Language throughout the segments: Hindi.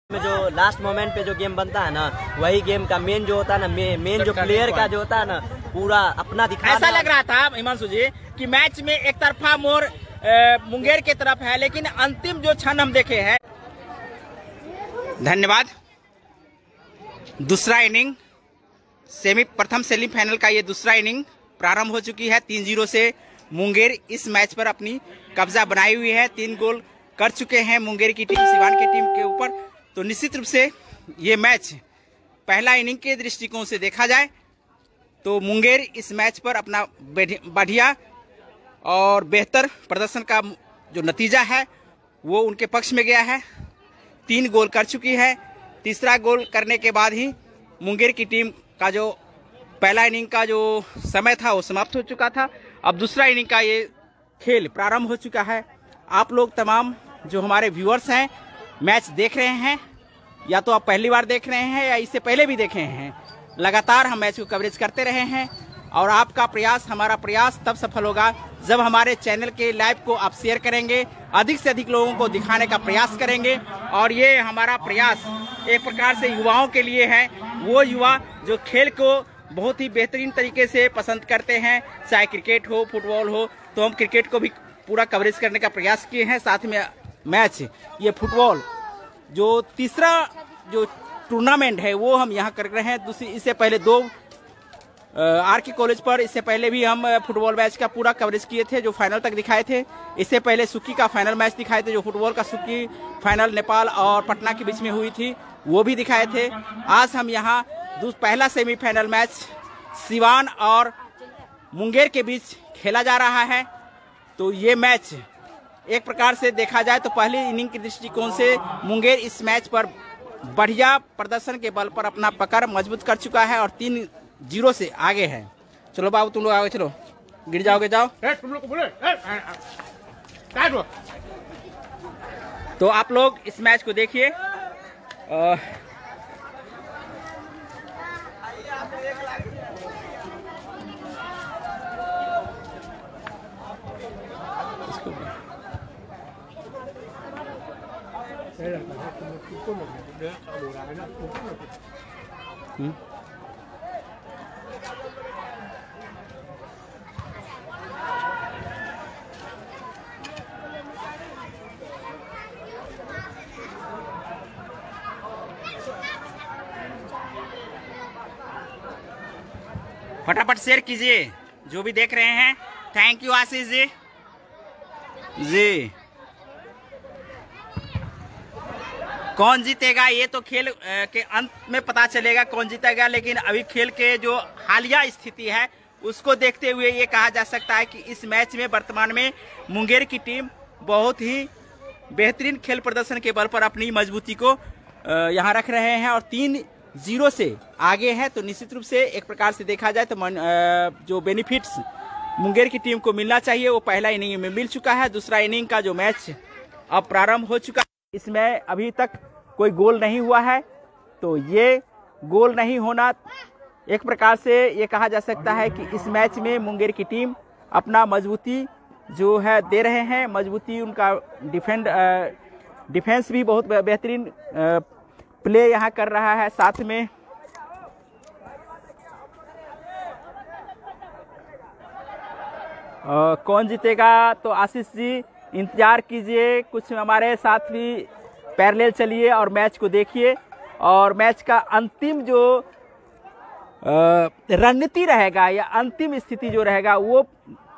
में जो लास्ट मोमेंट पे जो गेम बनता है ना, वही गेम का मेन जो होता है ना, मेन जो प्लेयर का जो होता है ना, पूरा अपना दिखा। ऐसा लग रहा था हिमांशु जी कि मैच में एक तरफा मोड़ मुंगेर की तरफ है, लेकिन अंतिम जो क्षण हम देखे हैं। धन्यवाद। दूसरा इनिंग प्रथम सेमीफाइनल का ये दूसरा इनिंग प्रारंभ हो चुकी है। 3-0 से मुंगेर इस मैच पर अपनी कब्जा बनाई हुई है। 3 गोल कर चुके हैं मुंगेर की टीम सिवान की टीम के ऊपर। तो निश्चित रूप से ये मैच पहला इनिंग के दृष्टिकोण से देखा जाए तो मुंगेर इस मैच पर अपना बढ़िया और बेहतर प्रदर्शन का जो नतीजा है वो उनके पक्ष में गया है। 3 गोल कर चुकी है। तीसरा गोल करने के बाद ही मुंगेर की टीम का जो पहला इनिंग का जो समय था वो समाप्त हो चुका था। अब दूसरा इनिंग का ये खेल प्रारंभ हो चुका है। आप लोग तमाम जो हमारे व्यूअर्स हैं मैच देख रहे हैं, या तो आप पहली बार देख रहे हैं या इससे पहले भी देखे हैं। लगातार हम मैच को कवरेज करते रहे हैं और आपका प्रयास हमारा प्रयास तब सफल होगा जब हमारे चैनल के लाइव को आप शेयर करेंगे, अधिक से अधिक लोगों को दिखाने का प्रयास करेंगे। और ये हमारा प्रयास एक प्रकार से युवाओं के लिए है, वो युवा जो खेल को बहुत ही बेहतरीन तरीके से पसंद करते हैं, चाहे क्रिकेट हो फुटबॉल हो। तो हम क्रिकेट को भी पूरा कवरेज करने का प्रयास किए हैं। साथ में मैच ये फुटबॉल जो तीसरा जो टूर्नामेंट है वो हम यहाँ कर रहे हैं। दूसरी इससे पहले 2 आर.के. कॉलेज पर इससे पहले भी हम फुटबॉल मैच का पूरा कवरेज किए थे, जो फाइनल तक दिखाए थे। इससे पहले सुक्की का फाइनल मैच दिखाए थे, जो फुटबॉल का सुक्की फाइनल नेपाल और पटना के बीच में हुई थी, वो भी दिखाए थे। आज हम यहाँ पहला सेमीफाइनल मैच सिवान और मुंगेर के बीच खेला जा रहा है। तो ये मैच एक प्रकार से देखा जाए तो पहली इनिंग के दृष्टिकोण से मुंगेर इस मैच पर बढ़िया प्रदर्शन के बल पर अपना पकड़ मजबूत कर चुका है और 3-0 से आगे है। चलो बाबू तुम लोग आगे चलो, गिर जाओगे जाओ। तुम लोग तो आप लोग इस मैच को देखिए। फटाफट शेयर कीजिए जो भी देख रहे हैं। Thank you Ashish ji. कौन जीतेगा ये तो खेल के अंत में पता चलेगा कौन जीतेगा, लेकिन अभी खेल के जो हालिया स्थिति है उसको देखते हुए ये कहा जा सकता है कि इस मैच में वर्तमान में मुंगेर की टीम बहुत ही बेहतरीन खेल प्रदर्शन के बल पर अपनी मजबूती को यहाँ रख रहे हैं और 3-0 से आगे है। तो निश्चित रूप से एक प्रकार से देखा जाए तो जो बेनिफिट्स मुंगेर की टीम को मिलना चाहिए वो पहला इनिंग में मिल चुका है। दूसरा इनिंग का जो मैच अब प्रारंभ हो चुका है, इसमें अभी तक कोई गोल नहीं हुआ है। तो ये गोल नहीं होना एक प्रकार से ये कहा जा सकता है कि इस मैच में मुंगेर की टीम अपना मजबूती जो है दे रहे हैं। मजबूती उनका डिफेंस भी बहुत बेहतरीन प्ले यहाँ कर रहा है। साथ में कौन जीतेगा तो आशीष जी इंतजार कीजिए, कुछ हमारे साथ भी पैरेलल चलिए और मैच को देखिए। और मैच का अंतिम जो रणनीति रहेगा या अंतिम स्थिति जो रहेगा वो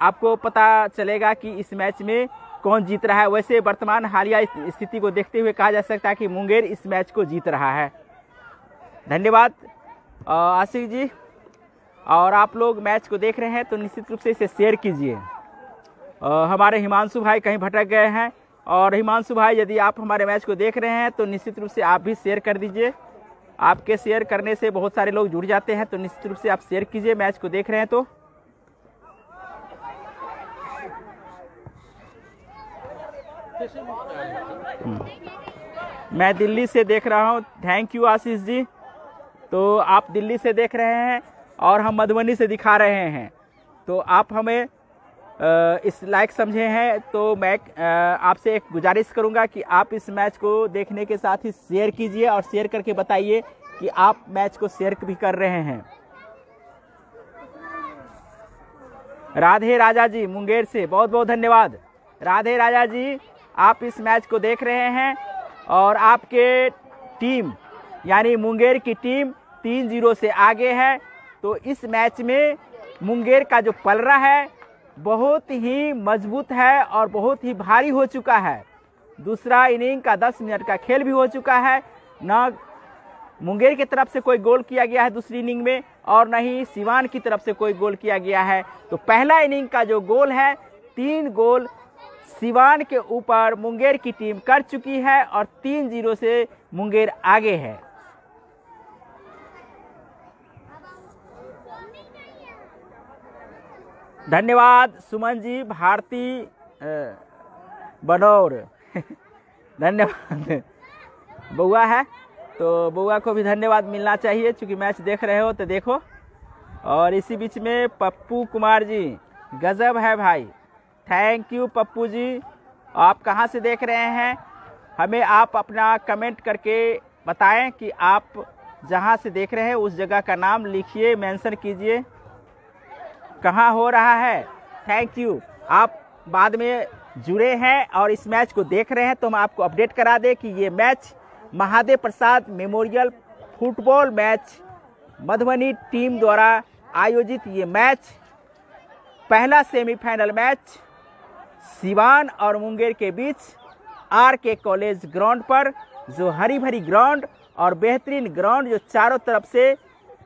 आपको पता चलेगा कि इस मैच में कौन जीत रहा है। वैसे वर्तमान हालिया स्थिति को देखते हुए कहा जा सकता है कि मुंगेर इस मैच को जीत रहा है। धन्यवाद आशिक जी। और आप लोग मैच को देख रहे हैं तो निश्चित रूप से इसे शेयर कीजिए। हमारे हिमांशु भाई कहीं भटक गए हैं, और हिमांशु भाई यदि आप हमारे मैच को देख रहे हैं तो निश्चित रूप से आप भी शेयर कर दीजिए। आपके शेयर करने से बहुत सारे लोग जुड़ जाते हैं, तो निश्चित रूप से आप शेयर कीजिए मैच को देख रहे हैं तो। मैं दिल्ली से देख रहा हूं। Thank you Ashish ji. तो आप दिल्ली से देख रहे हैं और हम मधुबनी से दिखा रहे हैं, तो आप हमें इस लायक समझे हैं, तो मैं आपसे एक गुजारिश करूंगा कि आप इस मैच को देखने के साथ ही शेयर कीजिए और शेयर करके बताइए कि आप मैच को शेयर भी कर रहे हैं। राधे राजा जी मुंगेर से बहुत बहुत धन्यवाद। राधे राजा जी, आप इस मैच को देख रहे हैं और आपके टीम यानी मुंगेर की टीम 3-0 से आगे है। तो इस मैच में मुंगेर का जो पलड़ा है बहुत ही मजबूत है और बहुत ही भारी हो चुका है। दूसरा इनिंग का 10 मिनट का खेल भी हो चुका है। न मुंगेर की तरफ से कोई गोल किया गया है दूसरी इनिंग में और न ही सिवान की तरफ से कोई गोल किया गया है। तो पहला इनिंग का जो गोल है 3 गोल सिवान के ऊपर मुंगेर की टीम कर चुकी है और 3-0 से मुंगेर आगे है। धन्यवाद सुमन जी, भारती बनौर धन्यवाद। बउआ है तो बउआ को भी धन्यवाद मिलना चाहिए, चूंकि मैच देख रहे हो तो देखो। और इसी बीच में पप्पू कुमार जी, गजब है भाई, थैंक यू पप्पू जी। आप कहाँ से देख रहे हैं हमें आप अपना कमेंट करके बताएं कि आप जहाँ से देख रहे हैं उस जगह का नाम लिखिए, मेंशन कीजिए कहाँ हो रहा है। थैंक यू, आप बाद में जुड़े हैं और इस मैच को देख रहे हैं तो हम आपको अपडेट करा दें कि ये match Mahadev Prasad memorial football match Madhubani team द्वारा आयोजित ये मैच पहला सेमीफाइनल मैच सिवान और मुंगेर के बीच आरके कॉलेज ग्राउंड पर, जो हरी भरी ग्राउंड और बेहतरीन ग्राउंड जो चारों तरफ से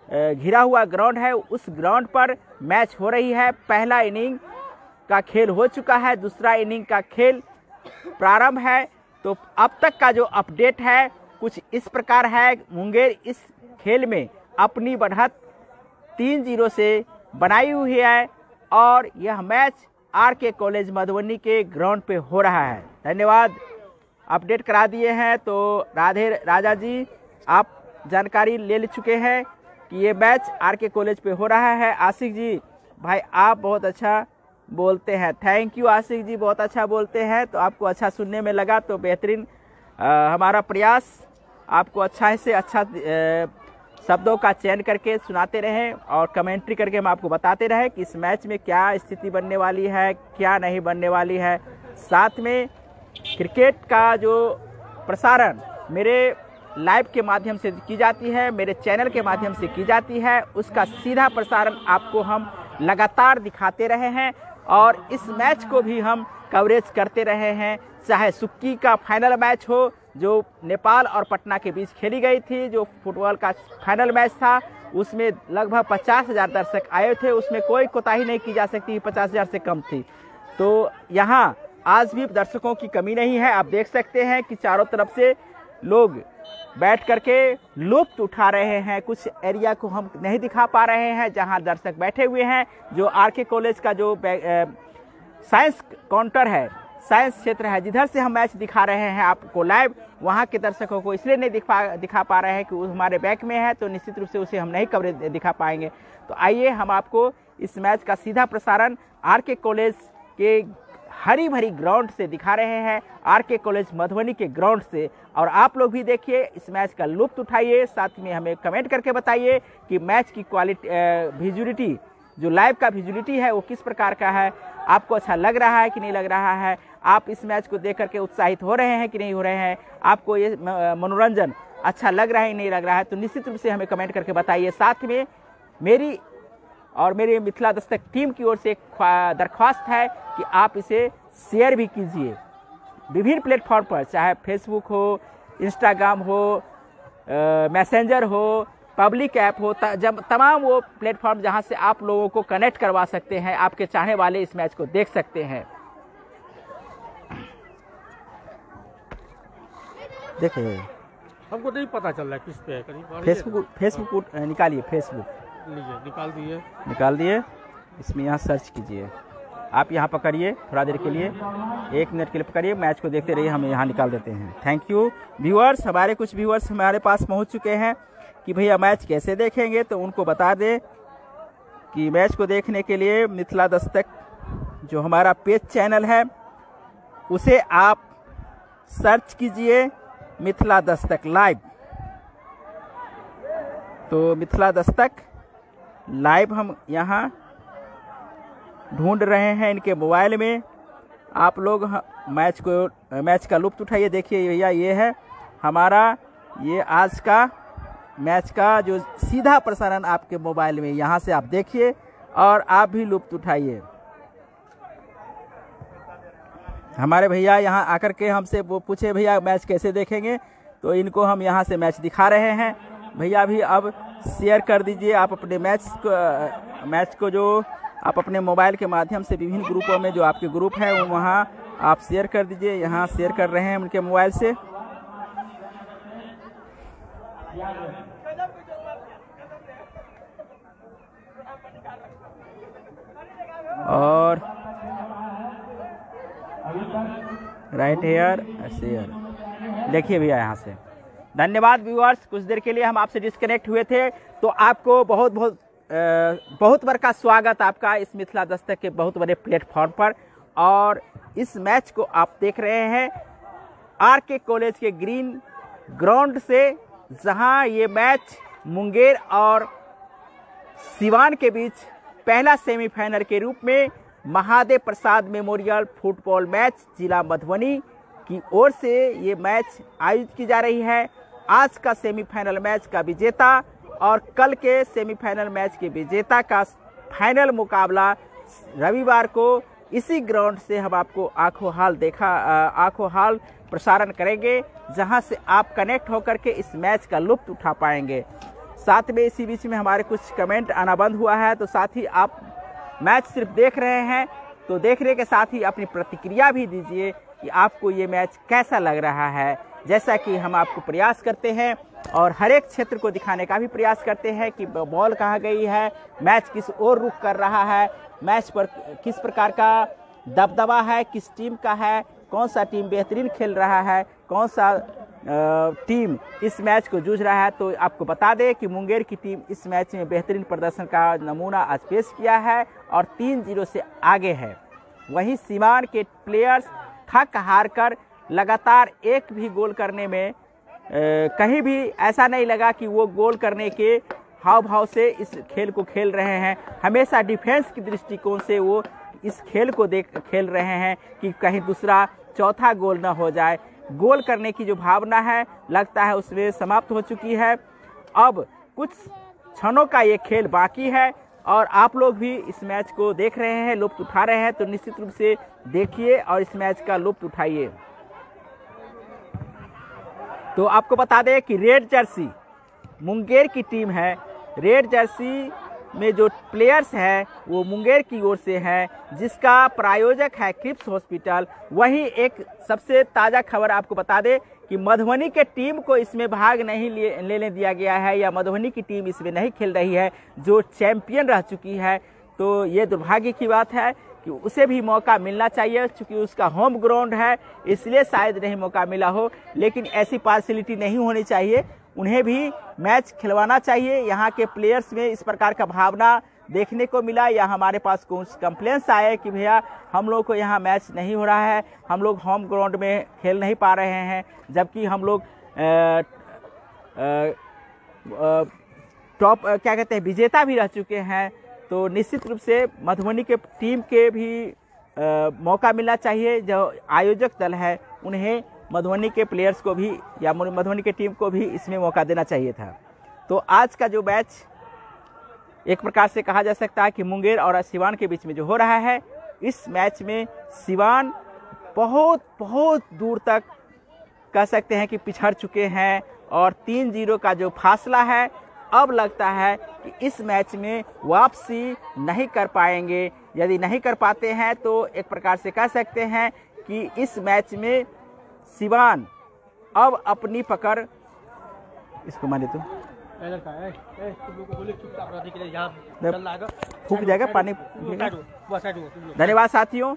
घिरा हुआ ग्राउंड है, उस ग्राउंड पर मैच हो रही है। पहला इनिंग का खेल हो चुका है, दूसरा इनिंग का खेल प्रारंभ है। तो अब तक का जो अपडेट है कुछ इस प्रकार है, मुंगेर इस खेल में अपनी बढ़त 3-0 से बनाई हुई है और यह मैच आरके कॉलेज मधुबनी के ग्राउंड पे हो रहा है। धन्यवाद, अपडेट करा दिए हैं। तो राधे राजा जी, आप जानकारी ले चुके हैं कि ये मैच आरके कॉलेज पे हो रहा है। आशिक जी भाई, आप बहुत अच्छा बोलते हैं, थैंक यू आशिक जी, बहुत अच्छा बोलते हैं। तो आपको अच्छा सुनने में लगा तो बेहतरीन, हमारा प्रयास आपको अच्छा से अच्छा शब्दों का चयन करके सुनाते रहें और कमेंट्री करके हम आपको बताते रहें कि इस मैच में क्या स्थिति बनने वाली है, क्या नहीं बनने वाली है। साथ में क्रिकेट का जो प्रसारण मेरे लाइव के माध्यम से की जाती है, मेरे चैनल के माध्यम से की जाती है, उसका सीधा प्रसारण आपको हम लगातार दिखाते रहे हैं और इस मैच को भी हम कवरेज करते रहे हैं। चाहे सुक्की का फाइनल मैच हो जो नेपाल और पटना के बीच खेली गई थी, जो फुटबॉल का फाइनल मैच था, उसमें लगभग 50,000 दर्शक आए थे, उसमें कोई कोताही नहीं की जा सकती, 50,000 से कम थी। तो यहाँ आज भी दर्शकों की कमी नहीं है। आप देख सकते हैं कि चारों तरफ से लोग बैठ करके लुत्फ उठा रहे हैं। कुछ एरिया को हम नहीं दिखा पा रहे हैं जहां दर्शक बैठे हुए हैं, जो आरके कॉलेज का जो साइंस काउंटर है, साइंस क्षेत्र है, जिधर से हम मैच दिखा रहे हैं आपको लाइव, वहां के दर्शकों को इसलिए नहीं दिखा पा रहे हैं कि वो हमारे बैक में है, तो निश्चित रूप से उसे हम नहीं कवरेज दिखा पाएंगे। तो आइए हम आपको इस मैच का सीधा प्रसारण आरके कॉलेज के हरी भरी ग्राउंड से दिखा रहे हैं, आरके कॉलेज मधुबनी के ग्राउंड से। और आप लोग भी देखिए, इस मैच का लुत्फ उठाइए, साथ में हमें कमेंट करके बताइए कि मैच की क्वालिटी विजुअलिटी, जो लाइव का विजुअलिटी है वो किस प्रकार का है, आपको अच्छा लग रहा है कि नहीं लग रहा है, आप इस मैच को देख करके उत्साहित हो रहे हैं कि नहीं हो रहे हैं, आपको ये मनोरंजन अच्छा लग रहा है नहीं लग रहा है, तो निश्चित रूप से हमें कमेंट करके बताइए। साथ में मेरी और मेरे मिथिला दस्तक टीम की ओर से एक दरख्वास्त है कि आप इसे शेयर भी कीजिए विभिन्न प्लेटफॉर्म पर, चाहे फेसबुक हो, इंस्टाग्राम हो, मैसेंजर हो, पब्लिक ऐप हो, जब तमाम वो प्लेटफॉर्म जहां से आप लोगों को कनेक्ट करवा सकते हैं, आपके चाहने वाले इस मैच को देख सकते हैं। देखिए, हमको नहीं पता चल रहा है किस पे है, फेसबुक निकालिए, फेसबुक लीजिए, निकाल दिए, इसमें यहाँ सर्च कीजिए, आप यहाँ पकड़िए थोड़ा देर के लिए, 1 मिनट के लिए पकड़िए, मैच को देखते रहिए, हम यहाँ निकाल देते हैं। थैंक यू व्यूअर्स, हमारे कुछ व्यूअर्स हमारे पास पहुँच चुके हैं कि भैया मैच कैसे देखेंगे, तो उनको बता दें कि मैच को देखने के लिए मिथिला दस्तक जो हमारा पेज चैनल है उसे आप सर्च कीजिए मिथिला दस्तक लाइव। तो मिथिला दस्तक लाइव हम यहाँ ढूंढ रहे हैं इनके मोबाइल में। आप लोग मैच का लुत्फ उठाइए। देखिए भैया, ये है हमारा ये आज का मैच का जो सीधा प्रसारण आपके मोबाइल में, यहाँ से आप देखिए और आप भी लुत्फ उठाइए। हमारे भैया यहाँ आकर के हमसे वो पूछे भैया मैच कैसे देखेंगे, तो इनको हम यहाँ से मैच दिखा रहे हैं। भैया भी अब शेयर कर दीजिए आप अपने मैच को जो आप अपने मोबाइल के माध्यम से विभिन्न ग्रुपों में जो आपके ग्रुप हैं वहाँ आप शेयर कर दीजिए। यहाँ शेयर कर रहे हैं उनके मोबाइल से। और राइट हेयर शेयर देखिए भैया यहाँ से। धन्यवाद व्यूअर्स, कुछ देर के लिए हम आपसे डिस्कनेक्ट हुए थे, तो आपको बहुत बार का स्वागत आपका इस मिथिला दस्तक के बहुत बड़े प्लेटफॉर्म पर। और इस मैच को आप देख रहे हैं आरके कॉलेज के ग्रीन ग्राउंड से, जहां ये मैच मुंगेर और सिवान के बीच पहला सेमीफाइनल के रूप में Mahadev Prasad memorial football match जिला मधुबनी की ओर से ये मैच आयोजित की जा रही है। आज का सेमीफाइनल मैच का विजेता और कल के सेमीफाइनल मैच के विजेता का फाइनल मुकाबला रविवार को इसी ग्राउंड से हम आपको आंखों हाल प्रसारण करेंगे, जहां से आप कनेक्ट होकर के इस मैच का लुत्फ उठा पाएंगे। साथ में इसी बीच में हमारे कुछ कमेंट आना बंद हुआ है, तो साथ ही आप मैच सिर्फ देख रहे हैं तो देखने के साथ ही अपनी प्रतिक्रिया भी दीजिए कि आपको ये मैच कैसा लग रहा है। जैसा कि हम आपको प्रयास करते हैं और हर एक क्षेत्र को दिखाने का भी प्रयास करते हैं कि बॉल कहाँ गई है, मैच किस ओर रुख कर रहा है, मैच पर किस प्रकार का दबदबा है, किस टीम का है, कौन सा टीम बेहतरीन खेल रहा है, कौन सा टीम इस मैच को जूझ रहा है। तो आपको बता दें कि मुंगेर की टीम इस मैच में बेहतरीन प्रदर्शन का नमूना आज पेश किया है और 3-0 से आगे है। वहीं सिवान के प्लेयर्स थक हार कर लगातार एक भी गोल करने में कहीं भी ऐसा नहीं लगा कि वो गोल करने के हाव भाव से इस खेल को खेल रहे हैं। हमेशा डिफेंस की दृष्टिकोण से वो इस खेल को खेल रहे हैं कि कहीं दूसरा चौथा गोल न हो जाए। गोल करने की जो भावना है लगता है उसमें समाप्त हो चुकी है। अब कुछ क्षणों का ये खेल बाकी है और आप लोग भी इस मैच को देख रहे हैं, लुत्फ उठा रहे हैं, तो निश्चित रूप से देखिए और इस मैच का लुत्फ उठाइए। तो आपको बता दें कि रेड जर्सी मुंगेर की टीम है। रेड जर्सी में जो प्लेयर्स हैं वो मुंगेर की ओर से हैं, जिसका प्रायोजक है क्रिप्स हॉस्पिटल। वहीं एक सबसे ताज़ा खबर आपको बता दें कि मधुबनी के टीम को इसमें भाग नहीं लेने दिया गया है, या मधुबनी की टीम इसमें नहीं खेल रही है जो चैंपियन रह चुकी है। तो ये दुर्भाग्य की बात है कि उसे भी मौका मिलना चाहिए, क्योंकि उसका होम ग्राउंड है, इसलिए शायद नहीं मौका मिला हो। लेकिन ऐसी पार्शलिटी नहीं होनी चाहिए, उन्हें भी मैच खिलवाना चाहिए। यहाँ के प्लेयर्स में इस प्रकार का भावना देखने को मिला, या हमारे पास कुछ कंप्लेंट्स आए कि भैया हम लोग को यहाँ मैच नहीं हो रहा है, हम लोग होम ग्राउंड में खेल नहीं पा रहे हैं, जबकि हम लोग टॉप क्या कहते हैं विजेता भी रह चुके हैं। तो निश्चित रूप से मधुबनी के टीम के भी मौका मिलना चाहिए। जो आयोजक दल है उन्हें मधुबनी के प्लेयर्स को भी या मधुबनी के टीम को भी इसमें मौका देना चाहिए था। तो आज का जो मैच एक प्रकार से कहा जा सकता है कि मुंगेर और सिवान के बीच में जो हो रहा है, इस मैच में सिवान बहुत दूर तक कह सकते हैं कि पिछड़ चुके हैं और 3-0 का जो फासला है अब लगता है कि इस मैच में वापसी नहीं कर पाएंगे। यदि नहीं कर पाते हैं तो एक प्रकार से कह सकते हैं कि इस मैच में सिवान अब अपनी पकड़ इसको माने तो फूक जाएगा पानी। धन्यवाद साथियों,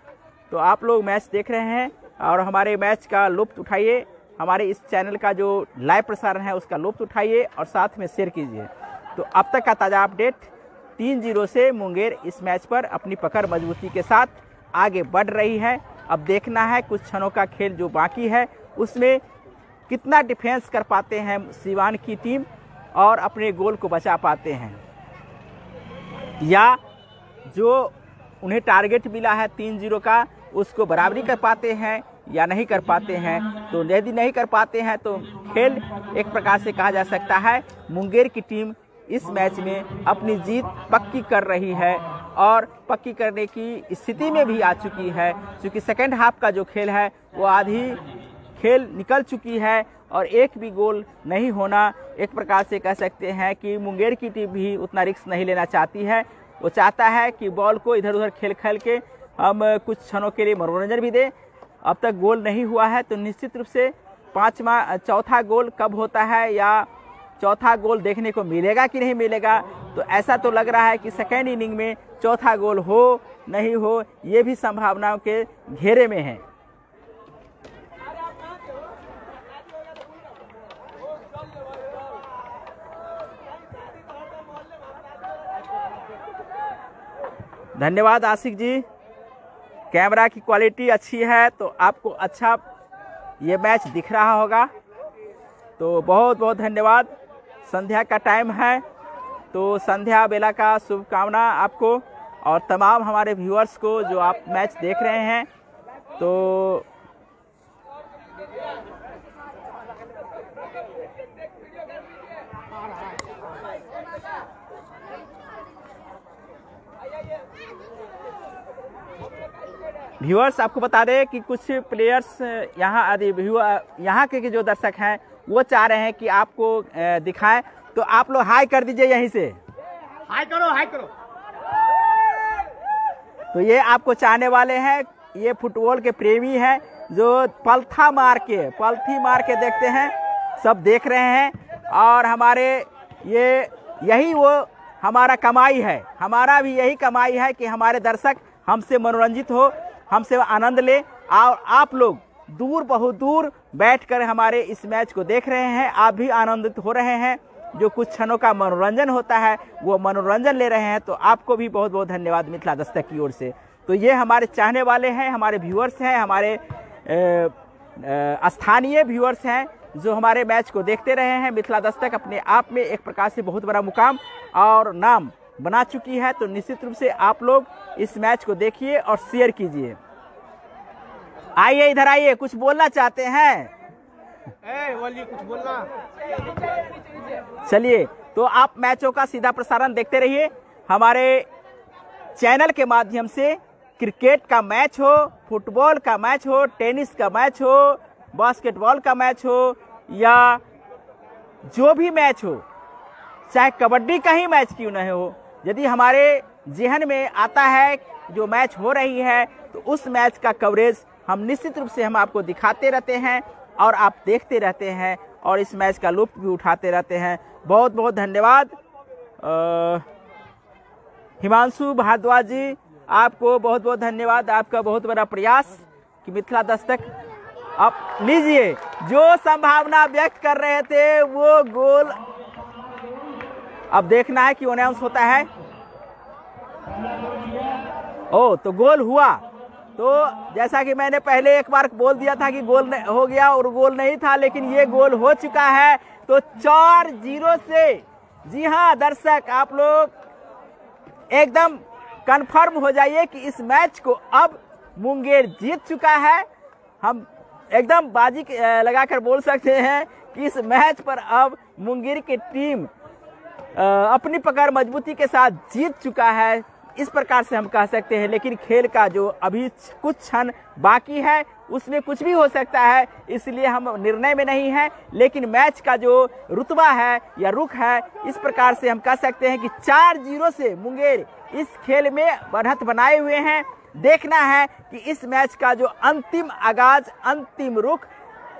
तो आप लोग मैच देख रहे हैं और हमारे मैच का लुत्फ उठाइए। हमारे इस चैनल का जो लाइव प्रसारण है उसका लुत्फ उठाइए और साथ में शेयर कीजिए। तो अब तक का ताज़ा अपडेट 3-0 से मुंगेर इस मैच पर अपनी पकड़ मजबूती के साथ आगे बढ़ रही है। अब देखना है कुछ क्षणों का खेल जो बाकी है उसमें कितना डिफेंस कर पाते हैं सिवान की टीम और अपने गोल को बचा पाते हैं, या जो उन्हें टारगेट मिला है 3-0 का उसको बराबरी कर पाते हैं या नहीं कर पाते हैं। तो यदि नहीं कर पाते हैं तो खेल एक प्रकार से कहा जा सकता है मुंगेर की टीम इस मैच में अपनी जीत पक्की कर रही है और पक्की करने की स्थिति में भी आ चुकी है, क्योंकि सेकेंड हाफ का जो खेल है वो आधी खेल निकल चुकी है और एक भी गोल नहीं होना एक प्रकार से कह सकते हैं कि मुंगेर की टीम भी उतना रिस्क नहीं लेना चाहती है। वो चाहता है कि बॉल को इधर उधर खेल के हम कुछ क्षणों के लिए मनोरंजन भी दें। अब तक गोल नहीं हुआ है तो निश्चित रूप से चौथा गोल कब होता है या चौथा गोल देखने को मिलेगा कि नहीं मिलेगा, तो ऐसा तो लग रहा है कि सेकेंड इनिंग में चौथा गोल हो नहीं हो ये भी संभावनाओं के घेरे में है। धन्यवाद आशिक जी, कैमरा की क्वालिटी अच्छी है तो आपको अच्छा ये मैच दिख रहा होगा, तो बहुत बहुत धन्यवाद। संध्या का टाइम है तो संध्या बेला का शुभकामना आपको और तमाम हमारे व्यूअर्स को जो आप मैच देख रहे हैं। तो व्यूअर्स आपको बता दें कि कुछ प्लेयर्स यहाँ के जो दर्शक हैं वो चाह रहे हैं कि आपको दिखाएं, तो आप लोग हाई कर दीजिए, यहीं से हाई करो, हाई करो। तो ये आपको चाहने वाले हैं, ये फुटबॉल के प्रेमी हैं जो पलथी मार के देखते हैं, सब देख रहे हैं और हमारे यही वो हमारा कमाई है, हमारा भी यही कमाई है कि हमारे दर्शक हमसे मनोरंजित हो, हमसे आनंद ले। और आप लोग बहुत दूर बैठकर हमारे इस मैच को देख रहे हैं, आप भी आनंदित हो रहे हैं। जो कुछ क्षणों का मनोरंजन होता है वो मनोरंजन ले रहे हैं, तो आपको भी बहुत बहुत धन्यवाद मिथिला दस्तक की ओर से। तो ये हमारे चाहने वाले हैं, हमारे व्यूअर्स हैं, हमारे स्थानीय व्यूअर्स हैं जो हमारे मैच को देखते रहे हैं। मिथिला दस्तक अपने आप में एक प्रकार से बहुत बड़ा मुकाम और नाम बना चुकी है, तो निश्चित रूप से आप लोग इस मैच को देखिए और शेयर कीजिए। आइए इधर आइए, कुछ बोलना चाहते हैं? कुछ बोलना। चलिए, तो आप मैचों का सीधा प्रसारण देखते रहिए हमारे चैनल के माध्यम से। क्रिकेट का मैच हो, फुटबॉल का मैच हो, टेनिस का मैच हो, बास्केटबॉल का मैच हो या जो भी मैच हो, चाहे कबड्डी का ही मैच क्यों न हो, यदि हमारे जहन में आता है जो मैच हो रही है तो उस मैच का कवरेज हम निश्चित रूप से हम आपको दिखाते रहते हैं और आप देखते रहते हैं और इस मैच का लुत्फ भी उठाते रहते हैं। बहुत बहुत धन्यवाद। हिमांशु भारद्वाज जी, आपको बहुत बहुत धन्यवाद, आपका बहुत बड़ा प्रयास कि मिथिला दस्तक आप लीजिए। जो संभावना व्यक्त कर रहे थे वो गोल अब देखना है कि अनाउंस होता है। तो गोल हुआ, तो जैसा कि मैंने पहले एक बार बोल दिया था कि गोल हो गया और गोल नहीं था, लेकिन ये गोल हो चुका है। तो 4-0 से, जी हाँ दर्शक आप लोग एकदम कंफर्म हो जाइए कि इस मैच को अब मुंगेर जीत चुका है। हम एकदम बाजी लगाकर बोल सकते हैं कि इस मैच पर अब मुंगेर की टीम अपनी पकड़ मजबूती के साथ जीत चुका है, इस प्रकार से हम कह सकते हैं। लेकिन खेल का जो अभी कुछ क्षण बाकी है उसमें कुछ भी हो सकता है, इसलिए हम निर्णय में नहीं है। लेकिन मैच का जो रुतबा है या रुख है, इस प्रकार से हम कह सकते हैं कि 4-0 से मुंगेर इस खेल में बढ़त बनाए हुए हैं। देखना है कि इस मैच का जो अंतिम आगाज, अंतिम रुख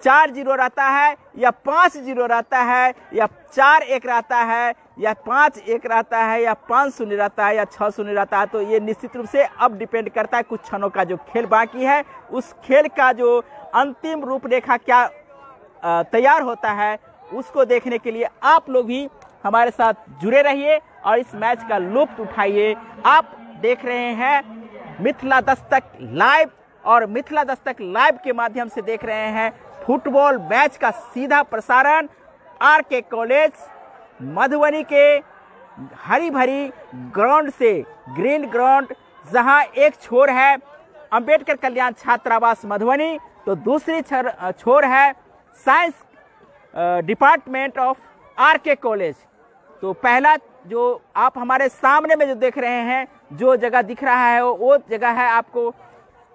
4-0 रहता है या 5-0 रहता है या 4-1 रहता है या 5-1 रहता है या 5-0 रहता है या 6-0 रहता है। तो ये निश्चित रूप से अब डिपेंड करता है कुछ क्षणों का जो खेल बाकी है, उस खेल का जो अंतिम रूपरेखा क्या तैयार होता है, उसको देखने के लिए आप लोग भी हमारे साथ जुड़े रहिए और इस मैच का लुत्फ उठाइए। आप देख रहे हैं मिथिला दस्तक लाइव, और मिथिला दस्तक लाइव के माध्यम से देख रहे हैं फुटबॉल मैच का सीधा प्रसारण आरके कॉलेज मधुबनी के हरी भरी ग्राउंड से, ग्रीन ग्राउंड, जहां एक छोर है अंबेडकर कल्याण छात्रावास मधुबनी तो दूसरी छोर है science department of RK college. तो पहला जो आप हमारे सामने में जो देख रहे हैं, जो जगह दिख रहा है वो जगह है आपको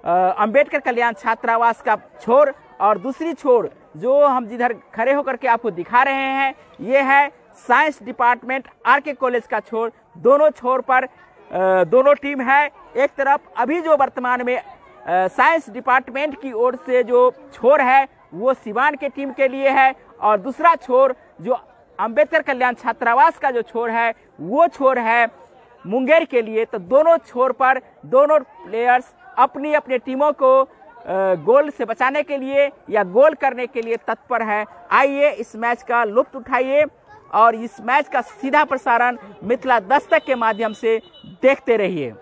अंबेडकर कल्याण छात्रावास का छोर, और दूसरी छोर जो हम जिधर खड़े होकर के आपको दिखा रहे हैं ये है साइंस डिपार्टमेंट आरके कॉलेज का छोर। दोनों छोर पर दोनों टीम है। एक तरफ अभी जो वर्तमान में साइंस डिपार्टमेंट की ओर से जो छोर है वो सिवान के टीम के लिए है, और दूसरा छोर जो अंबेडकर कल्याण छात्रावास का जो छोर है वो छोर है मुंगेर के लिए। तो दोनों छोर पर दोनों प्लेयर्स अपनी अपनी टीमों को गोल से बचाने के लिए या गोल करने के लिए तत्पर है। आइए इस मैच का लुत्फ उठाइए और इस मैच का सीधा प्रसारण मिथिला दस्तक के माध्यम से देखते रहिए।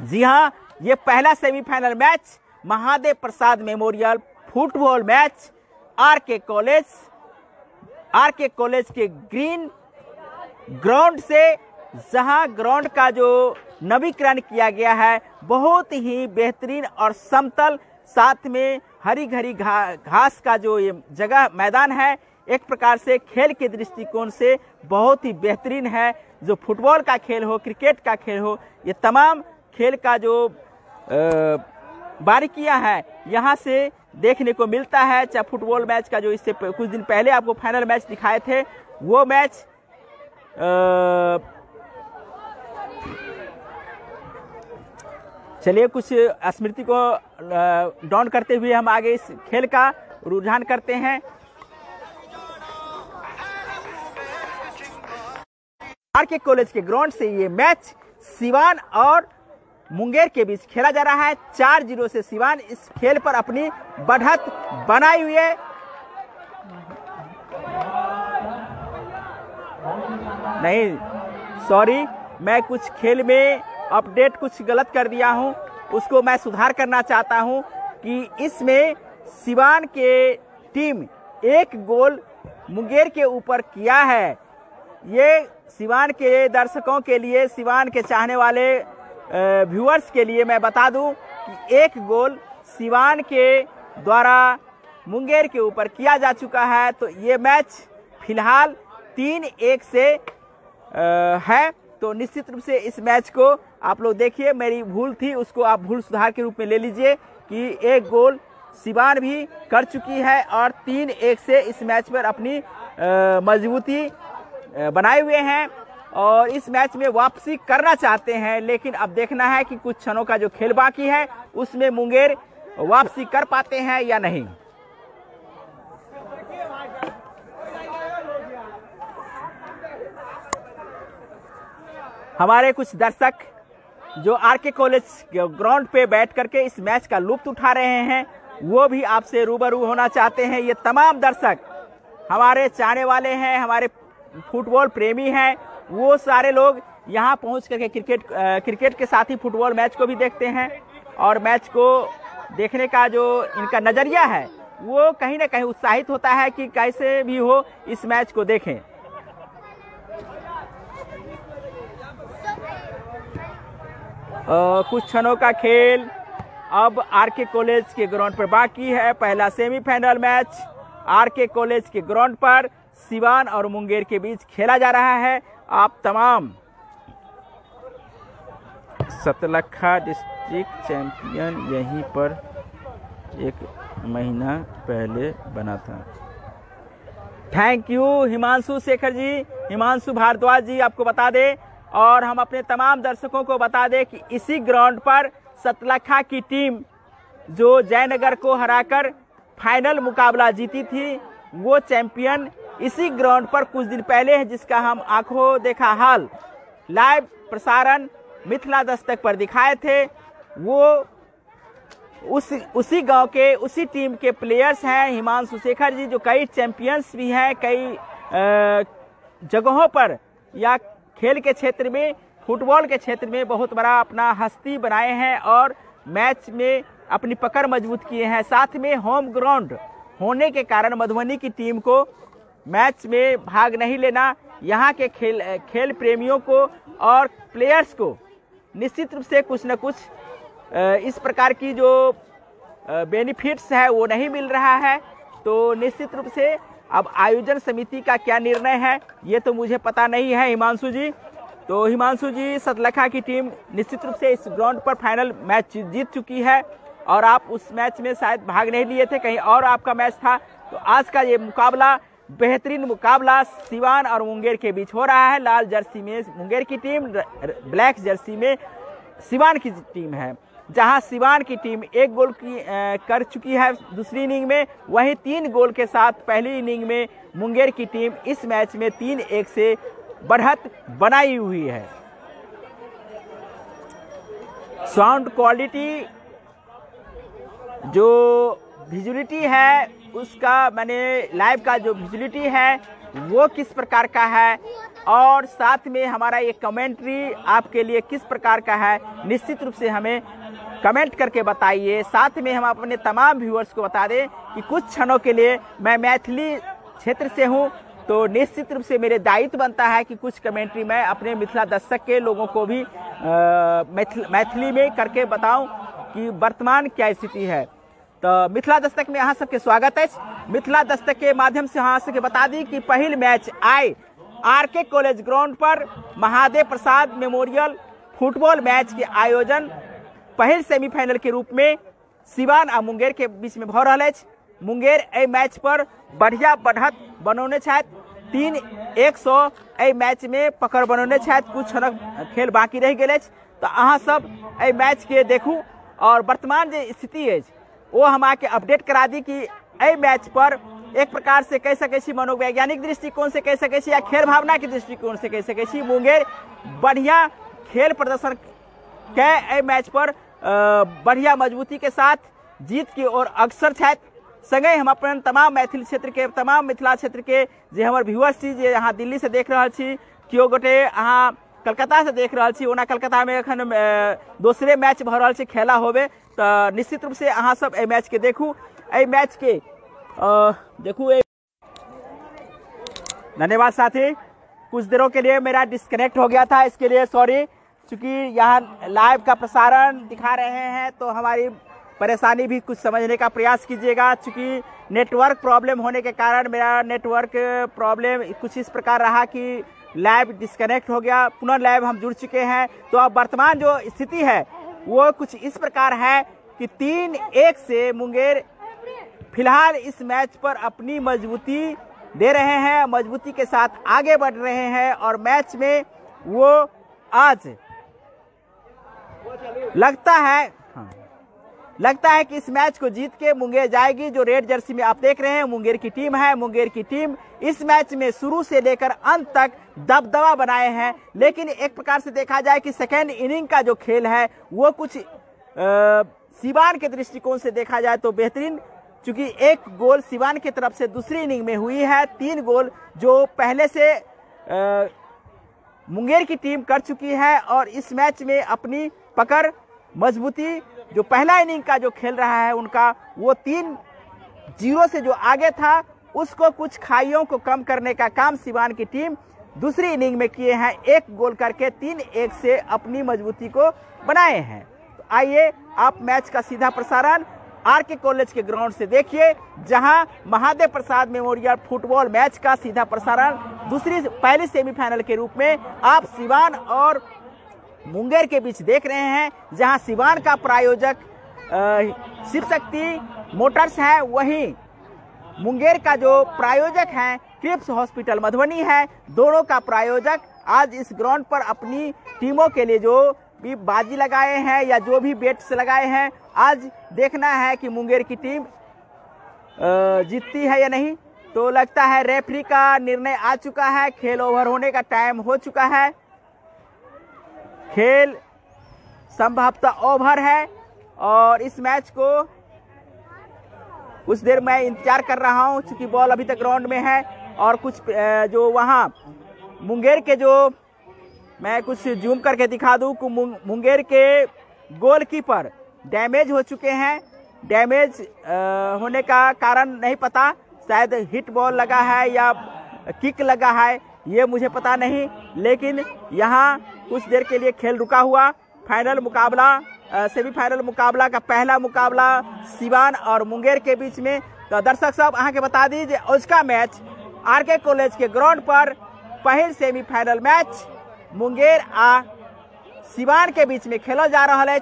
जी हाँ, ये पहला semifinal match Mahadev Prasad memorial football match RK college के ग्रीन ग्राउंड से, जहां ग्राउंड का जो नवीकरण किया गया है बहुत ही बेहतरीन और समतल, साथ में हरी घरी घास का जो ये जगह मैदान है एक प्रकार से खेल के दृष्टिकोण से बहुत ही बेहतरीन है। जो फुटबॉल का खेल हो, क्रिकेट का खेल हो, ये तमाम खेल का जो बारीकियां हैं यहाँ से देखने को मिलता है। चाहे फुटबॉल मैच का जो इससे कुछ दिन पहले आपको फाइनल मैच दिखाए थे वो मैच चलिए कुछ स्मृति को डाउन करते हुए हम आगे इस खेल का रुझान करते हैं। आरके कॉलेज के ग्राउंड से ये मैच सिवान और मुंगेर के बीच खेला जा रहा है। 4-0 से सिवान इस खेल पर अपनी बढ़त बनाई हुई है। नहीं, सॉरी, मैं कुछ खेल में अपडेट कुछ गलत कर दिया हूं, उसको मैं सुधार करना चाहता हूं कि इसमें सिवान के टीम एक गोल मुंगेर के ऊपर किया है। ये सिवान के दर्शकों के लिए, सिवान के चाहने वाले व्यूअर्स के लिए मैं बता दूं कि एक गोल सिवान के द्वारा मुंगेर के ऊपर किया जा चुका है। तो ये मैच फिलहाल 3-1 से है। तो निश्चित रूप से इस मैच को आप लोग देखिए, मेरी भूल थी उसको आप भूल सुधार के रूप में ले लीजिए कि एक गोल सिवान भी कर चुकी है और 3-1 से इस मैच पर अपनी मजबूती बनाए हुए हैं और इस मैच में वापसी करना चाहते हैं। लेकिन अब देखना है कि कुछ क्षणों का जो खेल बाकी है उसमें मुंगेर वापसी कर पाते हैं या नहीं। हमारे कुछ दर्शक जो आरके कॉलेज ग्राउंड पे बैठ करके इस मैच का लुत्फ उठा रहे हैं वो भी आपसे रूबरू होना चाहते हैं। ये तमाम दर्शक हमारे चाहने वाले हैं, हमारे फुटबॉल प्रेमी हैं, वो सारे लोग यहाँ पहुँच करके क्रिकेट के साथ ही फुटबॉल मैच को भी देखते हैं और मैच को देखने का जो इनका नज़रिया है वो कहीं ना कहीं उत्साहित होता है कि कैसे भी हो इस मैच को देखें। कुछ क्षणों का खेल अब आरके कॉलेज के ग्राउंड पर बाकी है। पहला सेमीफाइनल मैच आरके कॉलेज के ग्राउंड पर सिवान और मुंगेर के बीच खेला जा रहा है। आप तमाम सतलखा डिस्ट्रिक्ट चैंपियन यहीं पर एक महीना पहले बना था। थैंक यू हिमांशु शेखर जी, हिमांशु भारद्वाज जी। आपको बता दें और हम अपने तमाम दर्शकों को बता दें कि इसी ग्राउंड पर सतलखा की टीम जो जयनगर को हराकर फाइनल मुकाबला जीती थी वो चैंपियन इसी ग्राउंड पर कुछ दिन पहले है, जिसका हम आंखों देखा हाल लाइव प्रसारण मिथिला दस्तक पर दिखाए थे। वो उसी गांव के उसी टीम के प्लेयर्स हैं हिमांशु शेखर जी, जो कई चैंपियंस भी हैं, कई जगहों पर या खेल के क्षेत्र में फुटबॉल के क्षेत्र में बहुत बड़ा अपना हस्ती बनाए हैं और मैच में अपनी पकड़ मजबूत किए हैं। साथ में होम ग्राउंड होने के कारण मधुबनी की टीम को मैच में भाग नहीं लेना यहाँ के खेल प्रेमियों को और प्लेयर्स को निश्चित रूप से कुछ न कुछ इस प्रकार की जो बेनिफिट्स है वो नहीं मिल रहा है। तो निश्चित रूप से अब आयोजन समिति का क्या निर्णय है ये तो मुझे पता नहीं है हिमांशु जी। तो हिमांशु जी, सतलखा की टीम निश्चित रूप से इस ग्राउंड पर फाइनल मैच जीत चुकी है और आप उस मैच में शायद भाग नहीं लिए थे, कहीं और आपका मैच था। तो आज का ये मुकाबला बेहतरीन मुकाबला सिवान और मुंगेर के बीच हो रहा है। लाल जर्सी में मुंगेर की टीम, ब्लैक जर्सी में सिवान की टीम है। जहां सिवान की टीम 1 गोल की कर चुकी है दूसरी इनिंग में, वहीं 3 गोल के साथ पहली इनिंग में मुंगेर की टीम इस मैच में 3-1 से बढ़त बनाई हुई है। साउंड क्वालिटी जो विजुअलिटी है उसका मैंने लाइव का जो विजुअलिटी है वो किस प्रकार का है और साथ में हमारा ये कमेंट्री आपके लिए किस प्रकार का है, निश्चित रूप से हमें कमेंट करके बताइए। साथ में हम अपने तमाम व्यूअर्स को बता दें कि कुछ क्षणों के लिए मैं मैथिली क्षेत्र से हूं, तो निश्चित रूप से मेरे दायित्व बनता है कि कुछ कमेंट्री मैं अपने मिथिला दस्तक के लोगों को भी मैथिली में करके बताऊं कि वर्तमान क्या स्थिति है। तो मिथिला दस्तक में अहाँ सबके स्वागत है। मिथिला दस्तक के माध्यम से अहाँ सबके बता दी कि पहिल मैच आए आरके कॉलेज ग्राउंड पर Mahadev Prasad memorial football match के आयोजन पहिल सेमीफाइनल के रूप में सिवान और मुंगेर के बीच में भ रहा है। मुंगेर ए मैच पर बढ़िया बढ़त बनौने छथि, 3-1 ए मैच में पकड़ बनौने छथि, कुछ खेल बाकी रह गए। तो अहाँ सब ए मैच के देखू और वर्तमान जो स्थिति है वो हम आके अपडेट करा दी कि ए मैच पर एक प्रकार से कह सके मनोवैज्ञानिक दृष्टिकोण से कह सके या खेल भावना के दृष्टिकोण से कह सके मुंगेर बढ़िया खेल प्रदर्शन के ए मैच पर बढ़िया मजबूती के साथ जीत की ओर अग्रसर छथि। संगे हम अपन तमाम मैथिल क्षेत्र के तमाम मिथिला क्षेत्र के जे हमर व्यूअर्स छी जे यहाँ दिल्ली से देख रहा छी, केओ गोटे अहाँ कलकत्ता से देख रहा छी, ओना कलकत्ता में एखन दोसरे मैच भ रहा छै खेला होबे, तो निश्चित रूप से अहाँ सब ए मैच के देखू। ए मैच के देखू। धन्यवाद साथी, कुछ देरों के लिए मेरा डिस्कनेक्ट हो गया था, इसके लिए सॉरी। चूंकि यहाँ लाइव का प्रसारण दिखा रहे हैं तो हमारी परेशानी भी कुछ समझने का प्रयास कीजिएगा। चूंकि नेटवर्क प्रॉब्लम होने के कारण मेरा नेटवर्क प्रॉब्लम कुछ इस प्रकार रहा कि लाइव डिस्कनेक्ट हो गया, पुनः लाइव हम जुड़ चुके हैं। तो अब वर्तमान जो स्थिति है वो कुछ इस प्रकार है कि 3-1 से मुंगेर फिलहाल इस मैच पर अपनी मजबूती दे रहे हैं, मजबूती के साथ आगे बढ़ रहे हैं और मैच में वो आज लगता है कि इस मैच को जीत के मुंगेर जाएगी। जो रेड जर्सी में आप देख रहे हैं मुंगेर की टीम है। मुंगेर की टीम इस मैच में शुरू से लेकर अंत तक दबदबा बनाए हैं, लेकिन एक प्रकार से देखा जाए कि सेकेंड इनिंग का जो खेल है वो कुछ सिवान के दृष्टिकोण से देखा जाए तो बेहतरीन, चूंकि 1 गोल सिवान की तरफ से दूसरी इनिंग में हुई है, 3 गोल जो पहले से मुंगेर की टीम कर चुकी है और इस मैच में अपनी पकड़ मजबूती जो पहला इनिंग का जो खेल रहा है उनका वो 3-0 से जो आगे था उसको कुछ खाइयों को कम करने का काम सिवान की टीम दूसरी इनिंग में किए हैं, 1 गोल करके 3-1 से अपनी मजबूती को बनाए हैं। तो आइए आप मैच का सीधा प्रसारण आरके कॉलेज के ग्राउंड से देखिए, जहां Mahadev Prasad memorial football match का सीधा प्रसारण पहली सेमीफाइनल के रूप में आप सिवान और मुंगेर के बीच देख रहे हैं, जहां सिवान का प्रायोजक शिव शक्ति मोटर्स है, वहीं मुंगेर का जो प्रायोजक है क्रिप्स हॉस्पिटल मधुबनी है। दोनों का प्रायोजक आज इस ग्राउंड पर अपनी टीमों के लिए जो भी बाजी लगाए हैं या जो भी बेट्स लगाए हैं, आज देखना है कि मुंगेर की टीम जीतती है या नहीं। तो लगता है रेफरी का निर्णय आ चुका है, खेल ओवर होने का टाइम हो चुका है, खेल संभवतः ओवर है और इस मैच को कुछ देर मैं इंतजार कर रहा हूं, क्योंकि बॉल अभी तक ग्राउंड में है और कुछ जो वहां मुंगेर के जो मैं कुछ जूम करके दिखा दूं कि मुंगेर के गोलकीपर डैमेज हो चुके हैं। डैमेज होने का कारण नहीं पता, शायद हिट बॉल लगा है या किक लगा है, ये मुझे पता नहीं। लेकिन यहाँ कुछ देर के लिए खेल रुका हुआ। फाइनल मुकाबला, सेमीफाइनल मुकाबला का पहला मुकाबला सिवान और मुंगेर के बीच में। तो दर्शक साहब अहाँ के बता दीजिए उसका मैच आरके कॉलेज के ग्राउंड पर पहल सेमीफाइनल मैच मुंगेर आ सिवान के बीच में खेलल जा रहा है।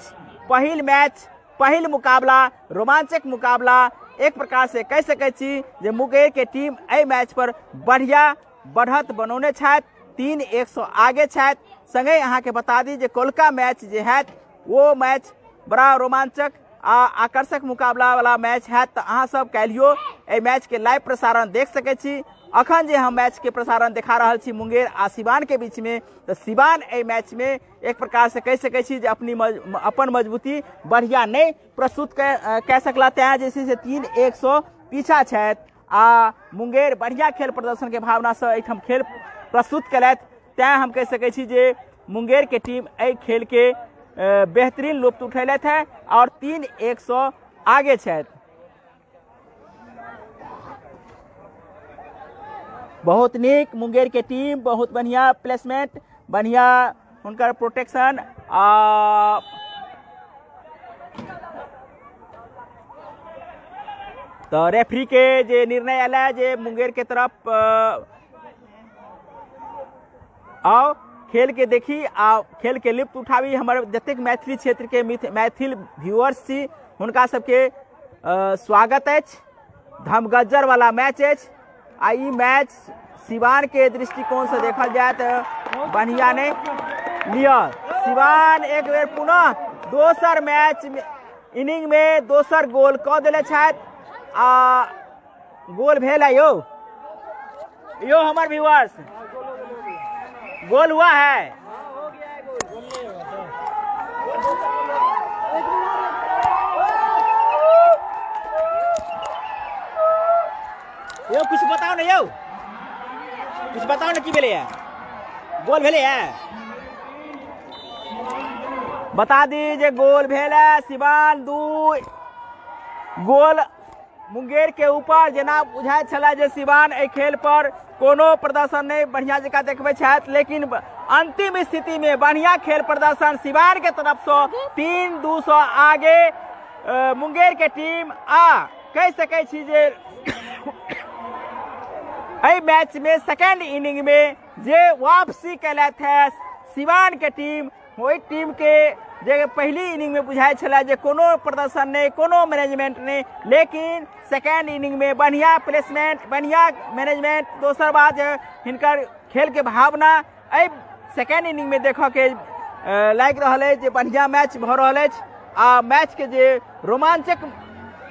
पहिल मैच, पहिल मुकाबला, रोमांचक मुकाबला एक प्रकार से कह सकै छी जे मुंगेर के टीम एहि मैच पर बढ़िया बढ़त बनौने छथि, 3-1 आगे छथि। संगे अहाँ के बता दी जे कोलका मैच जे है वो मैच बड़ा रोमांचक आ आकर्षक मुकाबला वाला मैच है। तो अहाँ सब काल्हियो एहि मैच के लाइव प्रसारण देख सकै छी। अखन जे हम मैच के प्रसारण देखा रहल छी मुंगेर आ सिवान के बीच में, तो सिवान एहि मैच में एक प्रकार से कह सकै छी जे अपन मजबूती बढ़िया नहीं प्रस्तुत कह सकला, तैं जैसे से 3-1 पीछा छथि। आ मुंगेर बढ़िया खेल प्रदर्शन के भावना से एहिठाम खेल प्रस्तुत कलथि, तैं हम कह सकै छी जे मुंगेर के टीम एहि खेल के बेहतरीन लुत्फ उठेलथि है और 3-1 आगे छथि। बहुत नीक मुंगेर के टीम, बहुत बढ़िया प्लेसमेंट, बढ़िया उनका प्रोटेक्शन। तो रेफरी के जे निर्णय आला जे मुंगेर के तरफ आओ खेल के देखी आ खेल के लुत्फ उठावी। हमारे जतेक मैथिली क्षेत्र के मैथिल व्यूअर्स छी हुनका सबके स्वागत अछि। धमगज्जर वाला मैच अछि। आ ई मैच सिवान के दृष्टिकोण से देखल जाए तो बढ़िया नहीं लिया। सिवान एक बेर पुनः दोसर मैच इनिंग में दोसर गोल कऽ देले छथि। आ गोल भेल है यो हमार व्यूअर्स, गोल हुआ है। यो कुछ बताओ ना, यो कुछ बताओ ना, की भेले है, गोल भेले है, बता दीजिए। गोल भेल है सिवान 2 गोल मुंगेर के ऊपर। जेना बुझाय छला जे सिवान एहि खेल पर कोनो प्रदर्शन नहीं बढ़िया जगह देखबे छथि, लेकिन अंतिम स्थिति में बढ़िया खेल प्रदर्शन सिवान के तरफ से 3-2 आगे मुंगेर के टीम। आ कह सकै छी जे एहि मैच में सेकेंड इनिंग में जे वापसी कैलथ है सिवान के टीम, वही टीम के जे पहली इनिंग में बुझाय छला जे कोनो प्रदर्शन नहीं, कोनो मैनेजमेंट नहीं, लेकिन सेकेंड इनिंग में बढ़िया प्लेसमेंट, बढ़िया मैनेजमेंट, दोसर बात हिनकर खेल के भावना एहि सेकेंड इनिंग में देख के लाग रहा है जे बढ़िया मैच भ रहा है। आ मैच के जे रोमांचक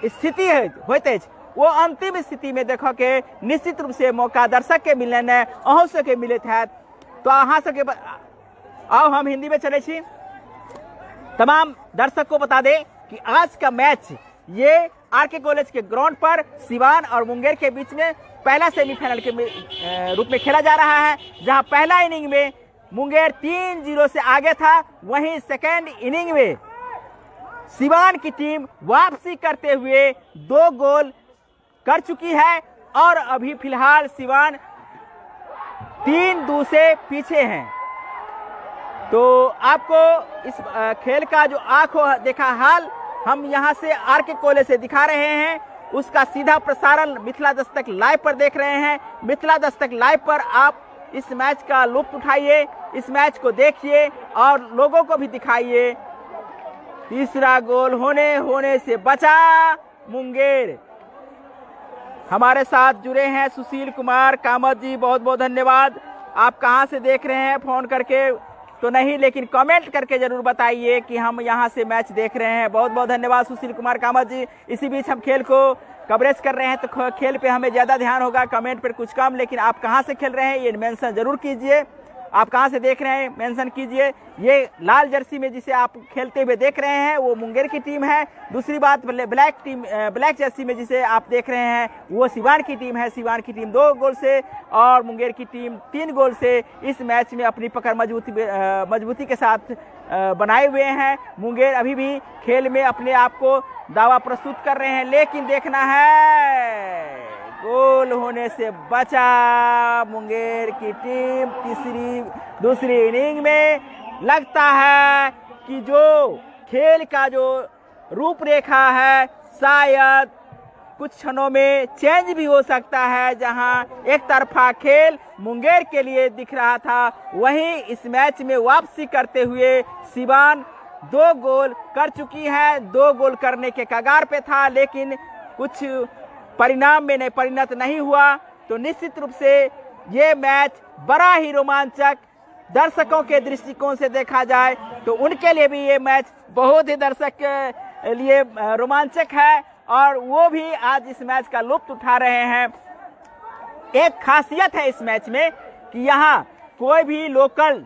स्थिति होइत अछि वो अंतिम स्थिति में देख के निश्चित रूप से मौका दर्शक के मिलने ने अहूँ सबके मिलत है। तो अहाँ सबके आओ हम हिंदी में चले छी। तमाम दर्शक को बता दें कि आज का मैच ये आरके कॉलेज के ग्राउंड पर सिवान और मुंगेर के बीच में पहला सेमीफाइनल के रूप में खेला जा रहा है, जहां पहला इनिंग में मुंगेर 3-0 से आगे था। वहीं सेकेंड इनिंग में सिवान की टीम वापसी करते हुए 2 गोल कर चुकी है और अभी फिलहाल सिवान 3-2 से पीछे हैं। तो आपको इस खेल का जो आंखों देखा हाल हम यहां से आरके कॉलेज से दिखा रहे हैं, उसका सीधा प्रसारण मिथिला दस्तक लाइव पर देख रहे हैं। मिथिला दस्तक लाइव पर आप इस मैच का लुत्फ उठाइए, इस मैच को देखिए और लोगों को भी दिखाइए। तीसरा गोल होने से बचा मुंगेर। हमारे साथ जुड़े हैं सुशील कुमार कामत जी, बहुत बहुत धन्यवाद। आप कहां से देख रहे हैं, फोन करके तो नहीं लेकिन कमेंट करके जरूर बताइए कि हम यहां से मैच देख रहे हैं। बहुत बहुत धन्यवाद सुशील कुमार कामत जी। इसी बीच हम खेल को कवरेज कर रहे हैं तो खेल पे हमें ज्यादा ध्यान होगा, कमेंट पर कुछ कम, लेकिन आप कहां से खेल रहे हैं ये मेंशन जरूर कीजिए। आप कहां से देख रहे हैं मेंशन कीजिए। ये लाल जर्सी में जिसे आप खेलते हुए देख रहे हैं वो मुंगेर की टीम है। दूसरी बात ब्लैक जर्सी में जिसे आप देख रहे हैं वो सिवान की टीम है। सिवान की टीम 2 गोल से और मुंगेर की टीम 3 गोल से इस मैच में अपनी पकड़ मजबूती के साथ बनाए हुए हैं। मुंगेर अभी भी खेल में अपने आप को दावा प्रस्तुत कर रहे हैं, लेकिन देखना है गोल होने से बचा मुंगेर की टीम। दूसरी इनिंग में लगता है कि जो खेल का जो रूपरेखा है शायद कुछ क्षणों में चेंज भी हो सकता है। जहां एक तरफा खेल मुंगेर के लिए दिख रहा था, वहीं इस मैच में वापसी करते हुए सिवान 2 गोल कर चुकी है। 2 गोल करने के कगार पे था, लेकिन कुछ परिणाम में परिणत नहीं हुआ। तो निश्चित रूप से ये मैच बड़ा ही रोमांचक, दर्शकों के दृष्टिकोण से देखा जाए तो उनके लिए भी ये मैच बहुत ही दर्शक के लिए रोमांचक है और वो भी आज इस मैच का लुत्फ उठा रहे हैं। एक खासियत है इस मैच में कि यहाँ कोई भी लोकल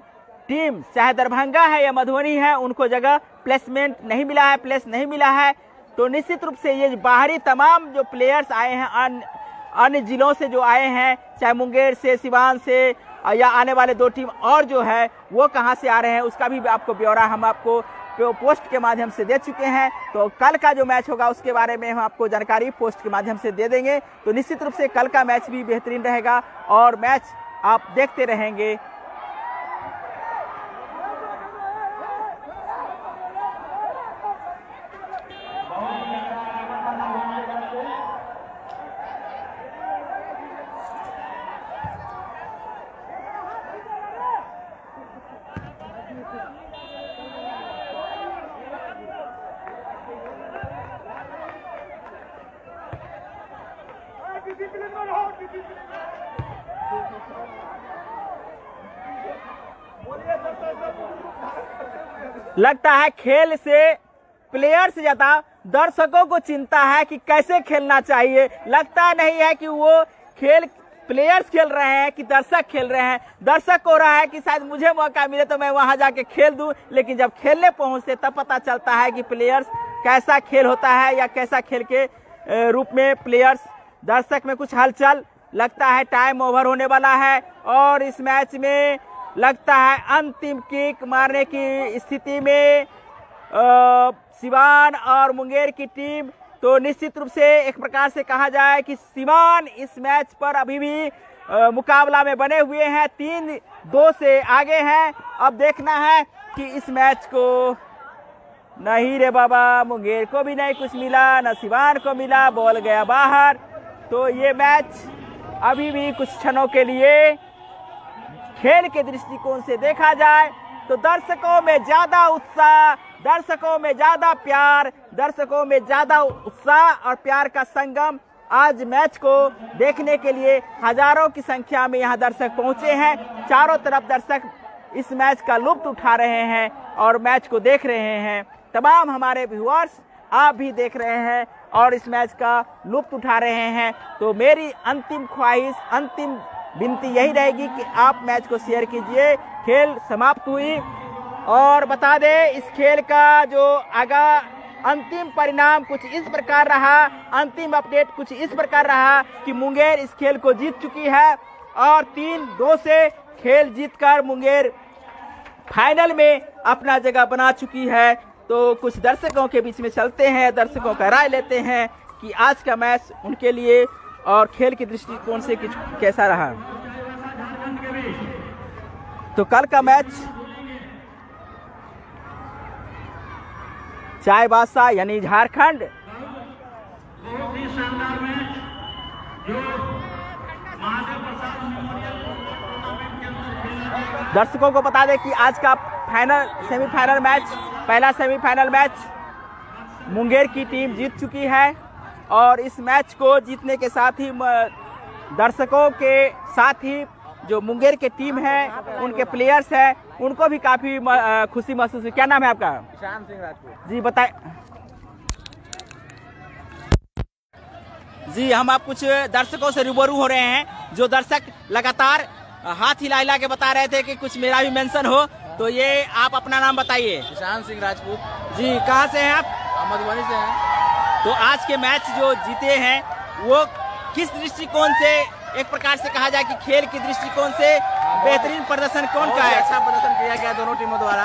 टीम चाहे दरभंगा है या मधुबनी है उनको जगह प्लेसमेंट नहीं मिला है, प्लेस नहीं मिला है। तो निश्चित रूप से ये बाहरी तमाम जो प्लेयर्स आए हैं अन्य जिलों से जो आए हैं, चाहे मुंगेर से, सिवान से या आने वाले 2 टीम और जो है वो कहां से आ रहे हैं उसका भी आपको ब्यौरा हम आपको पोस्ट के माध्यम से दे चुके हैं। तो कल का जो मैच होगा उसके बारे में हम आपको जानकारी पोस्ट के माध्यम से दे देंगे। तो निश्चित रूप से कल का मैच भी बेहतरीन रहेगा और मैच आप देखते रहेंगे। लगता है खेल से प्लेयर से ज्यादा दर्शकों को चिंता है कि कैसे खेलना चाहिए। लगता नहीं है कि वो खेल प्लेयर्स खेल रहे हैं कि दर्शक खेल रहे हैं। दर्शक को रहा है कि शायद मुझे मौका मिले तो मैं वहां जाके खेल दूं, लेकिन जब खेलने पहुंचते तब पता चलता है कि प्लेयर्स कैसा खेल होता है या कैसा खेल के रूप में प्लेयर्स। दर्शक में कुछ हलचल, लगता है टाइम ओवर होने वाला है और इस मैच में लगता है अंतिम किक मारने की स्थिति में सिवान और मुंगेर की टीम। तो निश्चित रूप से एक प्रकार से कहा जाए कि सिवान इस मैच पर अभी भी मुकाबला में बने हुए हैं, 3-2 से आगे हैं। अब देखना है कि इस मैच को नहीं रे बाबा, मुंगेर को भी नहीं कुछ मिला, न सिवान को मिला, बॉल गया बाहर। तो ये मैच अभी भी कुछ क्षणों के लिए खेल के दृष्टिकोण से देखा जाए तो दर्शकों में ज्यादा उत्साह, दर्शकों में ज्यादा प्यार, दर्शकों में ज्यादा उत्साह और प्यार का संगम। आज मैच को देखने के लिए हजारों की संख्या में यहाँ दर्शक पहुंचे हैं। चारों तरफ दर्शक इस मैच का लुत्फ उठा रहे हैं और मैच को देख रहे हैं। तमाम हमारे व्यूअर्स आप भी देख रहे हैं और इस मैच का लुत्फ उठा रहे हैं। तो मेरी अंतिम ख्वाहिश, अंतिम विनती यही रहेगी कि आप मैच को शेयर कीजिए। खेल समाप्त हुई और बता दें इस खेल का जो आगा अंतिम परिणाम कुछ इस प्रकार रहा, अंतिम अपडेट कुछ इस प्रकार रहा कि मुंगेर इस खेल को जीत चुकी है और 3-2 से खेल जीतकर मुंगेर फाइनल में अपना जगह बना चुकी है। तो कुछ दर्शकों के बीच में चलते हैं, दर्शकों का राय लेते हैं कि आज का मैच उनके लिए और खेल के दृष्टिकोण से कैसा रहा। तो कल का मैच चाईबासा यानी झारखंड दर्शकों को बता दें कि आज का सेमीफाइनल मैच, पहला सेमीफाइनल मैच मुंगेर की टीम जीत चुकी है और इस मैच को जीतने के साथ ही दर्शकों के साथ ही जो मुंगेर के टीम है, उनके प्लेयर्स हैं, उनको भी काफी खुशी महसूस हुई। क्या नाम है आपका? ईशान सिंह राजपूत जी, बताए जी। हम आप कुछ दर्शकों से रूबरू हो रहे हैं जो दर्शक लगातार हाथ हिला के बता रहे थे कि कुछ मेरा भी मेंशन हो, तो ये आप अपना नाम बताइए। ईशान सिंह राजपूत जी, कहाँ से हैं आप? मधुबनी से हैं। तो आज के मैच जो जीते हैं वो किस दृष्टिकोण से, एक प्रकार से कहा जाए कि खेल के दृष्टिकोण से बेहतरीन प्रदर्शन कौन का है? अच्छा प्रदर्शन किया गया दोनों टीमों द्वारा।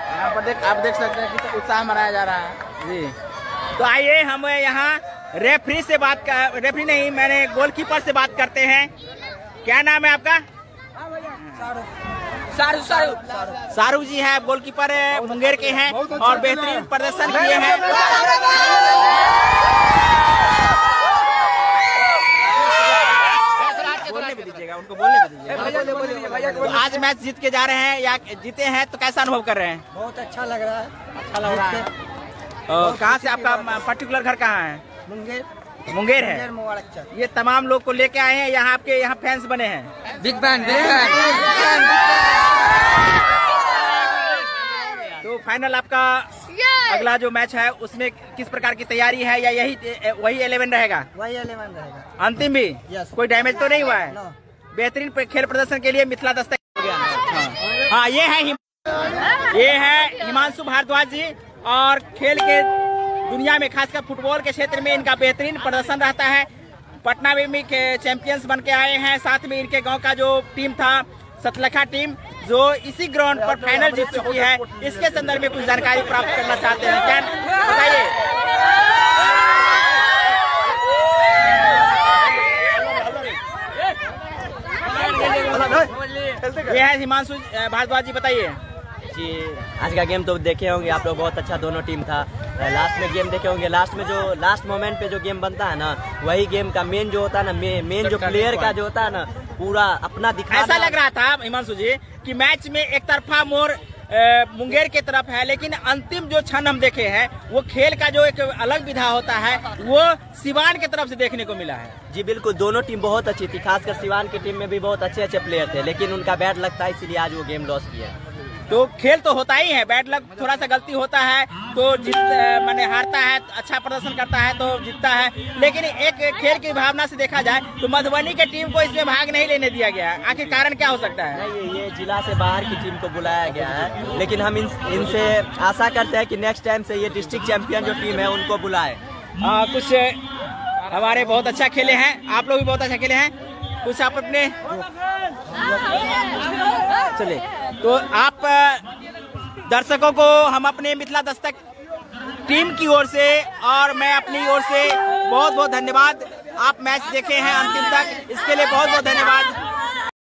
यहाँ पर आप देख सकते हैं कि उत्साह मनाया जा रहा है जी। तो आइए हम यहाँ रेफरी से बात कर, रेफरी नहीं, मैंने गोलकीपर से बात करते हैं। क्या नाम है आपका? सारू जी है, गोलकीपर मुंगेर के हैं और बेहतरीन प्रदर्शन किए हैं। बोलने भी दीजिएगा, उनको बोलने भी दीजिएगा। तो आज मैच जीत के जा रहे हैं या जीते हैं, तो कैसा अनुभव कर रहे हैं? बहुत अच्छा लग रहा है। अच्छा लग रहा है। कहाँ से आपका पर्टिकुलर घर कहाँ है? मुंगेर मुंगेर है। ये तमाम लोग को लेके आए हैं, यहाँ आपके यहाँ फैंस बने हैं। बिग बैन तो फाइनल आपका अगला जो मैच है उसमें किस प्रकार की तैयारी है, या वही 11 रहेगा? वही 11 रहेगा। अंतिम भी? Yes. कोई डैमेज तो नहीं हुआ है? No. बेहतरीन खेल प्रदर्शन के लिए मिथिला दस्तक। हाँ, ये है हिमांशु भारद्वाज जी, और खेल के दुनिया में खासकर फुटबॉल के क्षेत्र में इनका बेहतरीन प्रदर्शन रहता है। पटना में भी चैंपियंस बन के आए हैं। साथ में इनके गांव का जो टीम था सतलखा टीम, जो इसी ग्राउंड पर फाइनल जीत चुकी है, इसके संदर्भ में कुछ जानकारी प्राप्त करना चाहते हैं। क्या बताइए? ये है हिमांशु भारद्वाज जी, बताइए। जी, आज का गेम तो देखे होंगे आप लोग, बहुत अच्छा दोनों टीम था। लास्ट में गेम देखे होंगे, लास्ट मोमेंट पे जो गेम बनता है ना, वही गेम का मेन जो होता है ना, मेन जो प्लेयर का जो होता है ना, पूरा अपना दिखा। ऐसा लग रहा था हिमांशु जी कि मैच में एक तरफा मोर मुंगेर के तरफ है, लेकिन अंतिम जो क्षण हम देखे हैं वो खेल का जो एक अलग विधा होता है वो सिवान के तरफ से देखने को मिला है। जी बिल्कुल, दोनों टीम बहुत अच्छी थी। खासकर सिवान की टीम में भी बहुत अच्छे प्लेयर थे, लेकिन उनका बैड लक था, इसीलिए आज वो गेम लॉस किया। तो खेल तो होता ही है, बैड लक, थोड़ा सा गलती होता है तो माने हारता है, अच्छा प्रदर्शन करता है तो जीतता है। लेकिन एक खेल की भावना से देखा जाए तो मधुबनी के टीम को इसमें भाग नहीं लेने दिया गया है। आखिर कारण क्या हो सकता है? नहीं, ये जिला से बाहर की टीम को बुलाया गया है, लेकिन हम इनसे आशा करते हैं कि नेक्स्ट टाइम से ये डिस्ट्रिक्ट चैंपियन जो टीम है उनको बुलाए। कुछ हमारे बहुत अच्छा खेले हैं, आप लोग भी बहुत अच्छा खेले हैं, कुछ आप अपने चले। तो आप दर्शकों को हम अपने मिथिला दस्तक टीम की ओर से और मैं अपनी ओर से बहुत बहुत धन्यवाद। आप मैच देखे हैं अंतिम तक, इसके लिए बहुत बहुत धन्यवाद।